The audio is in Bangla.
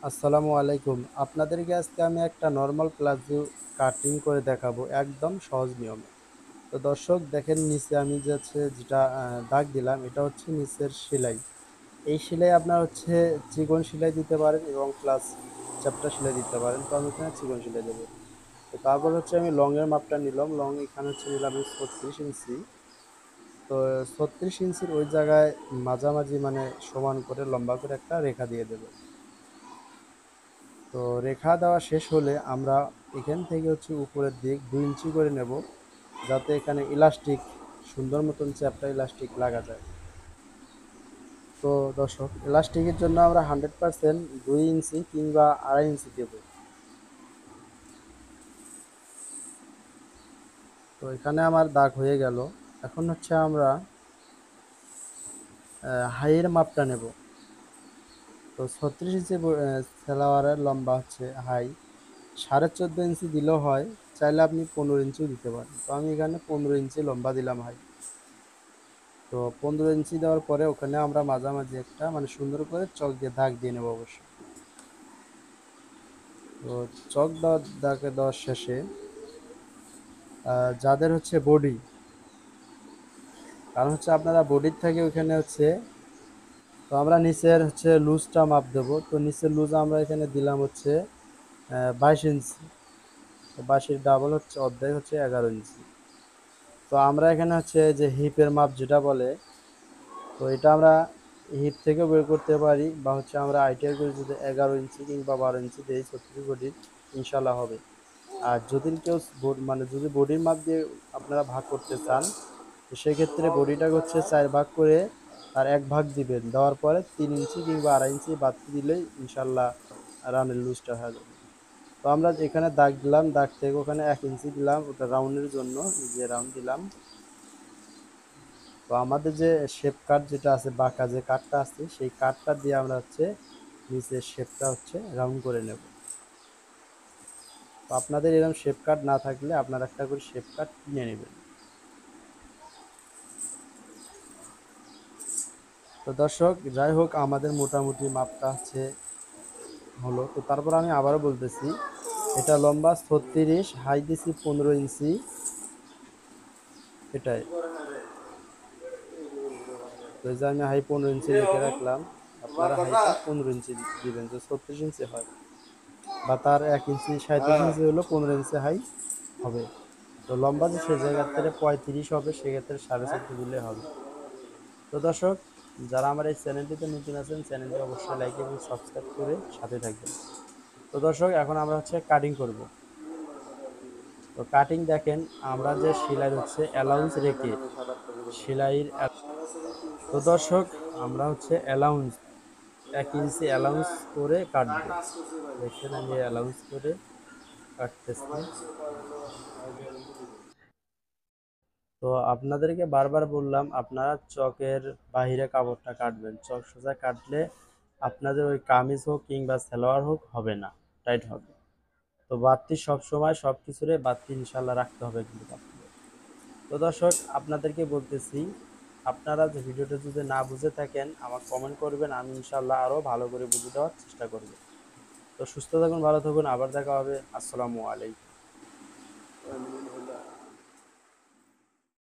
আসসালামু আলাইকুম। আপনাদেরকে আজকে আমি একটা নরমাল প্লাজো কাটিং করে দেখাবো একদম সহজ নিয়মে। তো দর্শক দেখেন নিচে আমি যে হচ্ছে যেটা দাগ দিলাম এটা হচ্ছে নিচের সেলাই। এই সেলাই আপনার হচ্ছে চিকন সেলাই দিতে পারেন এবং প্লাস চ্যাপ্টা সেলাই দিতে পারেন। তো আমি এখানে চিকন সেলাই দেবো। তো তারপর হচ্ছে আমি লং এর মাপটা নিলাম। লং এখানে হচ্ছে নিলাম আমি 36 ইঞ্চি। তো 36 ইঞ্চির ওই জায়গায় মাঝামাঝি মানে সমান করে লম্বা করে একটা রেখা দিয়ে দেবো। তো রেখা দেওয়া শেষ হলে আমরা এখান থেকে হচ্ছে উপরের দিক 2 ইঞ্চি করে নেব, যাতে এখানে ইলাস্টিক সুন্দর মতন চ্যাপ্টা ইলাস্টিক লাগা যায়। তো দর্শক ইলাস্টিকের জন্য আমরা 100% 2 ইঞ্চি কিংবা 2.5 ইঞ্চি দেব। তো এখানে আমার দাগ হয়ে গেল। এখন হচ্ছে আমরা হাইয়ের মাপটা নেব। তো 36 ইঞ্চি সেলাওয়ারের লম্বা হচ্ছে হাই 14.5 ইঞ্চি দিলেও হয়, চাইলে আপনি 15 ইঞ্চিও দিতে পারেন। তো আমি এখানে 15 ইঞ্চি লম্বা দিলাম হাই। তো 15 ইঞ্চি দেওয়ার পরে ওখানে আমরা মাঝামাঝি একটা মানে সুন্দর করে চক দিয়ে দাগ দিয়ে নেবো অবশ্যই। তো চক দেওয়ার শেষে যাদের হচ্ছে বডি, কারণ হচ্ছে আপনারা বডির থেকে ওইখানে হচ্ছে, তো আমরা নিচের হচ্ছে লুজটা মাপ দেবো। তো নিচের লুজ আমরা এখানে দিলাম হচ্ছে 22 ইঞ্চি। তো 22-এর ডাবল হচ্ছে অর্ধেক হচ্ছে 11 ইঞ্চি। তো আমরা এখানে হচ্ছে যে হিপের মাপ যেটা বলে, তো এটা আমরা হিপ থেকেও বের করতে পারি বা হচ্ছে আমরা আইটিআই করে যদি 11 ইঞ্চি কিংবা 12 ইঞ্চি দিই 36 বডির ইনশাল্লাহ হবে। আর যদি কেউ মানে যদি বডির মাপ দিয়ে আপনারা ভাগ করতে চান, তো সেক্ষেত্রে বডিটাকে হচ্ছে 4 ভাগ করে আর 1 ভাগ দিবেন, দেওয়ার পরে 3 ইঞ্চি কিংবা 2.5 ইঞ্চি বাড়তি দিলেই ইনশাল্লাহ রাউন্ডের লুজটা হয়ে যাবে। তো আমরা এখানে দাগ দিলাম, দাগ থেকে ওখানে 1 ইঞ্চি দিলাম ওটা রাউন্ডের জন্য, যে রাউন্ড দিলাম। তো আমাদের যে শেপ কাট যেটা আছে, বাঁকা যে কাটটা আছে, সেই কাটটা দিয়ে আমরা হচ্ছে নিচের শেপটা হচ্ছে রাউন্ড করে নেব। তো আপনাদের এরকম শেপ কাট না থাকলে আপনারা একটা করে শেপ কাট কিনে নেবেন। তো দর্শক যাই হোক আমাদের মোটামুটি মাপটা হচ্ছে হলো। তো তারপর আমি আবারও বলতেছি, এটা লম্বা 36, হাই দিছি 15 ইঞ্চি, এটাই। তো এই যে আমি হাই 15 ইঞ্চি রেখে রাখলাম, আপনারা হাইটা 15 ইঞ্চি দিবেন যে 36 ইঞ্চি হয়, বা তার 1 ইঞ্চি 37 ইঞ্চি হলো 15 ইঞ্চি হাই হবে। তো লম্বা যে সে জায়গার থেকে 35 হবে, সেক্ষেত্রে 14.5 দিলে হবে। তো দর্শক যারা আমার এই চ্যানেলটিতে নতুন আছেন, চ্যানেলটি অবশ্যই লাইক এবং সাবস্ক্রাইব করে সাথে থাকবেন। তো দর্শক এখন আমরা হচ্ছে কাটিং করব। তো কাটিং দেখেন আমরা যে সেলাই হচ্ছে অ্যালাউন্স রেখে সেলাইয়ের, তো দর্শক আমরা হচ্ছে অ্যালাউন্স 1 ইঞ্চি অ্যালাউন্স করে কাটবো। দেখেন আমি অ্যালাউন্স করে কাটতেছি। তো আপনাদেরকে বারবার বললাম আপনারা চকের বাহিরে কাপড়টা কাটবেন, চক সোজা কাটলে আপনাদের ওই কামিজ হোক কিংবা সালোয়ার হোক হবে না, টাইট হবে। তো বাড়তি সবসময় সব কিছুরে বাড়তি ইনশাল্লাহ রাখতে হবে কিন্তু আপনাদের। তো দর্শক আপনাদেরকে বলতেছি, আপনারা যে ভিডিওটা যদি না বুঝে থাকেন আমার কমেন্ট করবেন, আমি ইনশাল্লাহ আরও ভালো করে বুঝে দেওয়ার চেষ্টা করব। তো সুস্থ থাকুন, ভালো থাকুন, আবার দেখা হবে। আসসালামু আলাইকুম।